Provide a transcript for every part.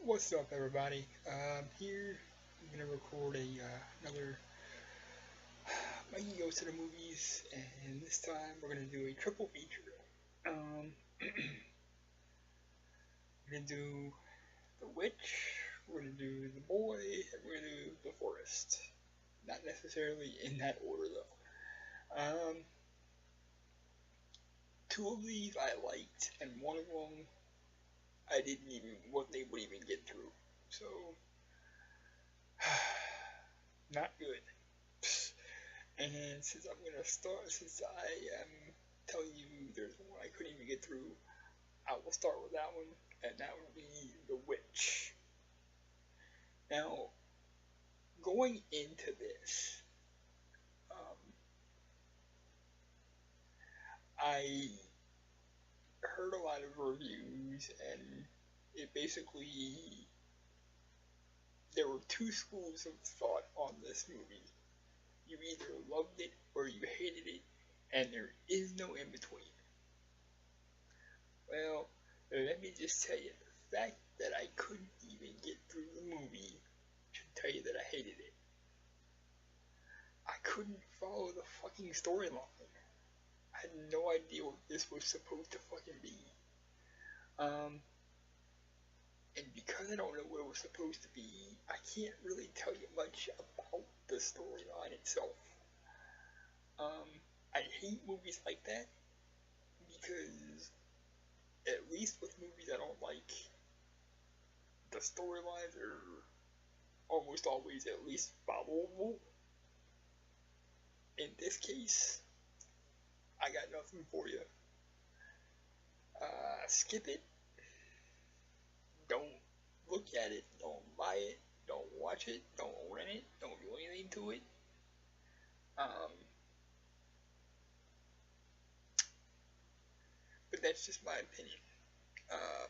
What's up, everybody? Here I'm gonna record another Mikey Goes to the Movies, and this time we're gonna do a triple feature. Um, we're gonna do The Witch, we're gonna do The Boy, and we're gonna do The Forest. Not necessarily in that order though. Two of these I liked, and one of them I didn't even wasn't able to even get through. So, not good. And since I am telling you there's one I couldn't even get through, I will start with that one, and that would be The Witch. Now, going into this, um, I heard a lot of reviews, and it basically, there were two schools of thought on this movie. You either loved it or you hated it, and there is no in between. Well, let me just tell you, the fact that I couldn't even get through the movie should tell you that I hated it. I couldn't follow the fucking storyline. I had no idea what this was supposed to fucking be. And because I don't know what it was supposed to be, I can't really tell you much about the storyline itself. I hate movies like that because, at least with movies I don't like, the storylines are almost always at least followable. In this case, I got nothing for you. Skip it. Don't look at it. Don't buy it. Don't watch it. Don't rent it. Don't do anything to it. But that's just my opinion. Uh,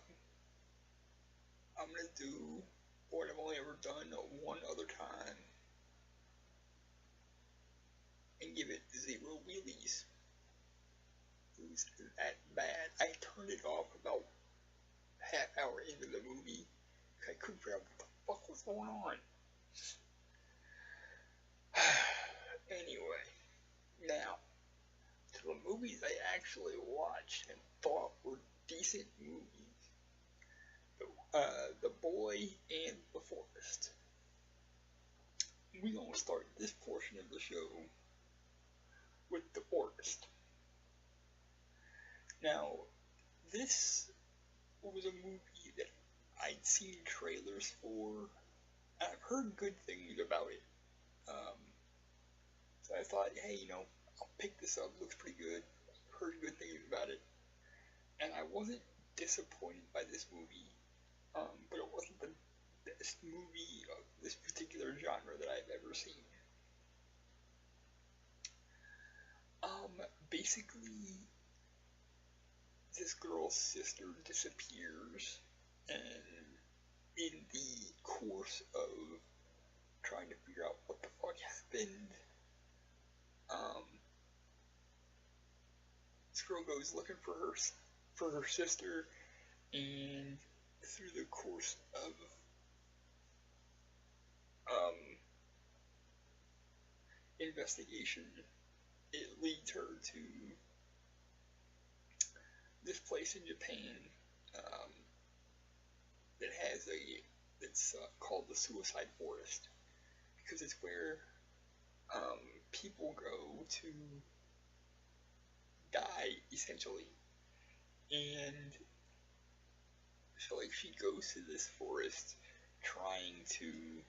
I'm gonna do what I've only ever done one other time and give it 0 wheelies. It was that bad. I turned it off about half hour into the movie. I couldn't figure out what the fuck was going on. Anyway, now to the movies I actually watched and thought were decent movies. The Boy and The Forest. We're gonna start this portion of the show with The Forest. Now, this was a movie that I'd seen trailers for, and I've heard good things about it. So I thought, hey, I'll pick this up. Looks pretty good. Heard good things about it, and I wasn't disappointed by this movie. But it wasn't the best movie of this particular genre that I've ever seen. Basically, this girl's sister disappears, and in the course of trying to figure out what the fuck happened, this girl goes looking for her sister, and through the course of investigation, it leads her to this place in Japan that has that's called the Suicide Forest, because it's where people go to die, essentially. And so, she goes to this forest trying to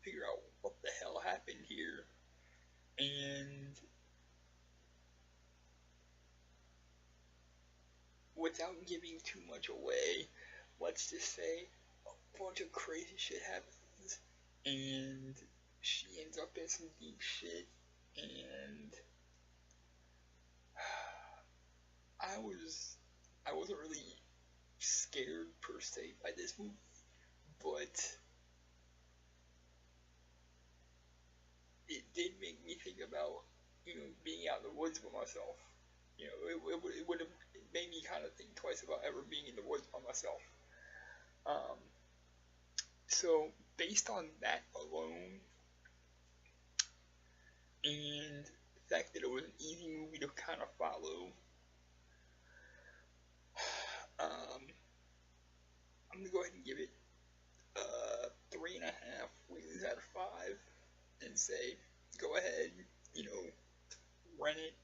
figure out what the hell happened here. And without giving too much away, let's just say a bunch of crazy shit happens, and she ends up in some deep shit, and I wasn't really scared per se by this movie, but it did make me think about, being out in the woods by myself. It would have made me kind of think twice about ever being in the woods by myself. Um, so based on that alone, and the fact that it was an easy movie to kind of follow, I'm gonna go ahead and give it 3.5 wheelies out of 5, and say, go ahead, you know, rent it,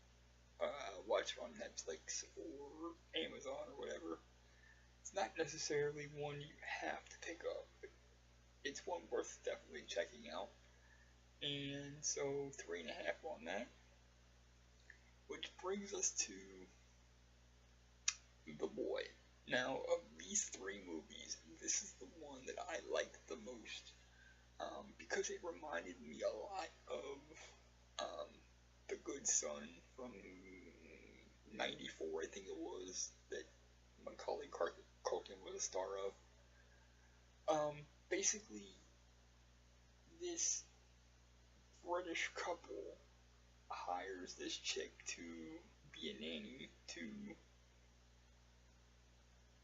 watch it on Netflix or Amazon or whatever. It's not necessarily one you have to pick up, but it's one worth definitely checking out. And so 3.5 on that, which brings us to The Boy. Now, of these three movies, this is the one that I liked the most, because it reminded me a lot of The Good Son from '94, I think it was, that Macaulay Culkin was a star of. Basically, this British couple hires this chick to be a nanny to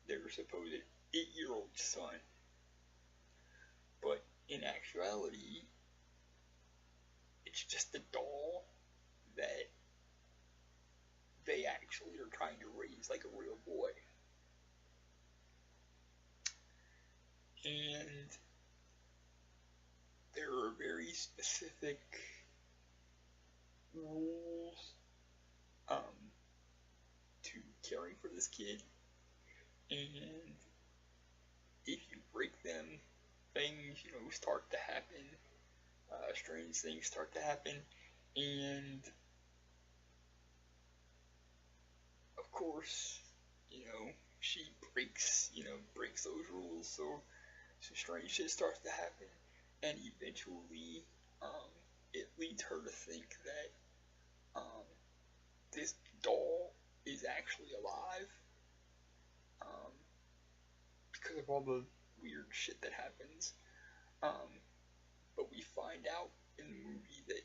their supposed 8-year-old son. But in actuality, it's just a doll that they actually are trying to raise like a real boy. And there are very specific rules to caring for this kid, and if you break them, things, start to happen. Strange things start to happen, and of course, she breaks those rules, so some strange shit starts to happen, and eventually, it leads her to think that this doll is actually alive, because of all the weird shit that happens. But we find out in the movie that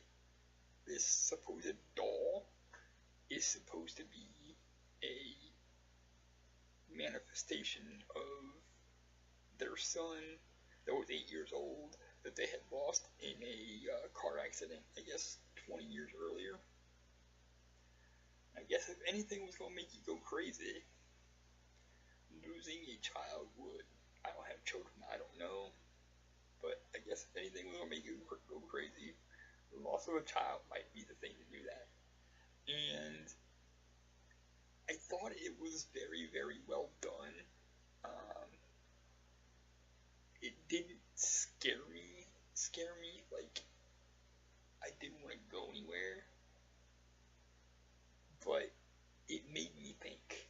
this supposed doll is supposed to be a manifestation of their son that was 8 years old that they had lost in a car accident, I guess 20 years earlier. I guess if anything was going to make you go crazy, losing a child would. I don't have children, I don't know. But I guess if anything was going to make you go crazy, the loss of a child might be the thing to do that. And I thought it was very, very well done. It didn't scare me, like, I didn't want to go anywhere, but it made me think,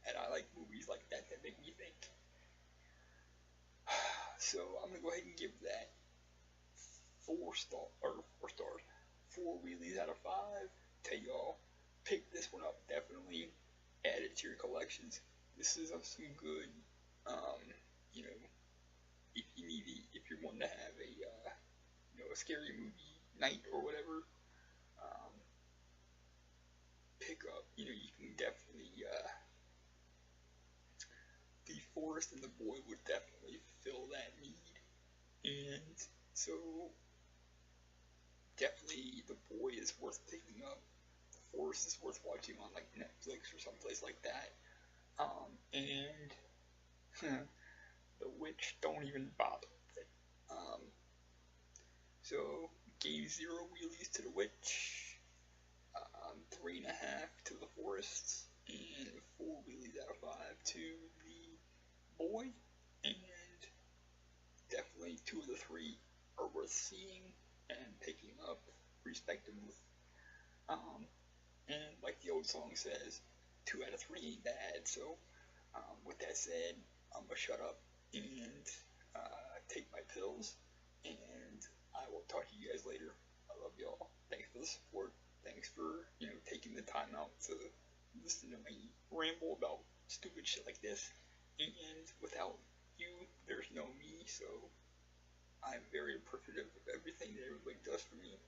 and I like movies like that make me think. So I'm gonna go ahead and give that 4 wheelies out of 5. Tell y'all, pick this one up, definitely add it to your collections. This is some good, if you're wanting to have a scary movie night or whatever, pick up, you can definitely, The Forest and the Boy would definitely fill that need, and so definitely The Boy is worth picking up. The Forest is worth watching on like Netflix or someplace like that, and The Witch, don't even bother with it. So gave 0 wheelies to The Witch, 3.5 to The Forest, and 4 wheelies out of 5 to The Boy, and definitely 2 of the 3 are worth seeing and picking up, respectively. And like the old song says, 2 out of 3 ain't bad. So, with that said, I'm gonna shut up and take my pills, and I will talk to you guys later. I love y'all. Thanks for the support. Thanks for taking the time out to listen to me ramble about stupid shit like this. And without you, there's no me. So I'm very appreciative of everything that everybody does for me,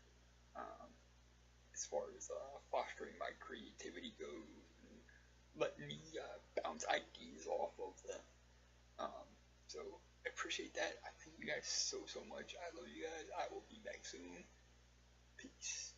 as far as fostering my creativity goes and letting me bounce ideas off of them. So So I appreciate that. I thank you guys so much. I love you guys. I will be back soon. Peace.